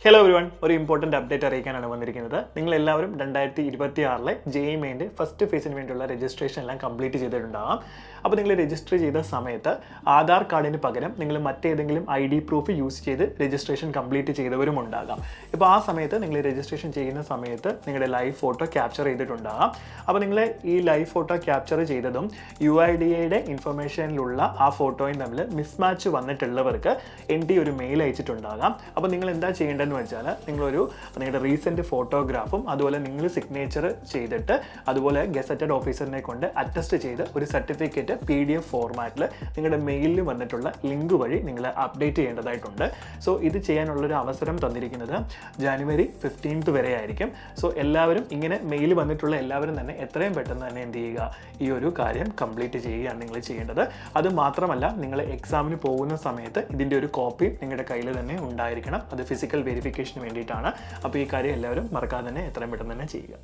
Hello everyone, ഒരു important update അറിയിക്കാനാണ് വന്നിരിക്കുന്നത്. നിങ്ങളെല്ലാവരും 2026 ജെഇ മെയിൻ്റെ ഫസ്റ്റ് ഫേസിന് വേണ്ടിയുള്ള രജിസ്ട്രേഷൻ എല്ലാം കംപ്ലീറ്റ് ചെയ്തിട്ടുണ്ടാകാം. അപ്പോൾ നിങ്ങൾ രജിസ്റ്റർ ചെയ്ത സമയത്ത് ആധാർ കാർഡിന് പകരം നിങ്ങൾ മറ്റേതെങ്കിലും ID പ്രൂഫ് യൂസ് ചെയ്ത് രജിസ്ട്രേഷൻ കംപ്ലീറ്റ് ചെയ്തവരും ഉണ്ടാകാം. ഇപ്പോൾ ആ സമയത്ത് നിങ്ങൾ രജിസ്ട്രേഷൻ ചെയ്യുന്ന സമയത്ത് നിങ്ങളുടെ ലൈവ് ഫോട്ടോ ക്യാപ്ചർ ചെയ്തിട്ടുണ്ടാകാം. അപ്പോൾ നിങ്ങൾ ഈ ലൈവ് ഫോട്ടോ ക്യാപ്ചർ ചെയ്തതും UIDAയുടെ ഇൻഫർമേഷനിലുള്ള ആ ഫോട്ടോയും തമ്മിൽ മിസ്മാച്ച് വന്നിട്ടുള്ളവർക്ക് ND ഒരു മെയിൽ അയച്ചിട്ടുണ്ടാകാം. അപ്പോൾ നിങ്ങൾ എന്താ ചെയ്യേണ്ടത് എന്ന് വെച്ചാൽ നിങ്ങളുടെ റീസെൻറ്റ് ഫോട്ടോഗ്രാഫും അതുപോലെ നിങ്ങൾ സിഗ്നേച്ചർ ചെയ്തിട്ട് അതുപോലെ ഗസറ്റഡ് ഓഫീസറിനെ കൊണ്ട് അറ്റസ്റ്റ് ചെയ്ത് ഒരു സർട്ടിഫിക്കറ്റ് PDF ഫോർമാറ്റിൽ നിങ്ങളുടെ മെയിലിൽ വന്നിട്ടുള്ള ലിങ്ക് വഴി നിങ്ങൾ അപ്ഡേറ്റ് ചെയ്യേണ്ടതായിട്ടുണ്ട്. സോ ഇത് ചെയ്യാനുള്ളൊരു അവസരം തന്നിരിക്കുന്നത് January 15th വരെ ആയിരിക്കും. സോ എല്ലാവരും ഇങ്ങനെ മെയിൽ വന്നിട്ടുള്ള എല്ലാവരും തന്നെ എത്രയും പെട്ടെന്ന് തന്നെ എന്ത് ചെയ്യുക, ഈ ഒരു കാര്യം കംപ്ലീറ്റ് ചെയ്യുകയാണ് നിങ്ങൾ ചെയ്യേണ്ടത്. അത് മാത്രമല്ല, നിങ്ങൾ എക്സാമിന് പോകുന്ന സമയത്ത് ഇതിൻ്റെ ഒരു കോപ്പി നിങ്ങളുടെ കയ്യിൽ തന്നെ ഉണ്ടായിരിക്കണം. അത് ഫിസിക്കൽ വെരിഫിക്കേഷന് വേണ്ടിയിട്ടാണ്. അപ്പോൾ ഈ കാര്യം എല്ലാവരും മറക്കാതെ തന്നെ എത്രയും പെട്ടെന്ന് തന്നെ ചെയ്യുക.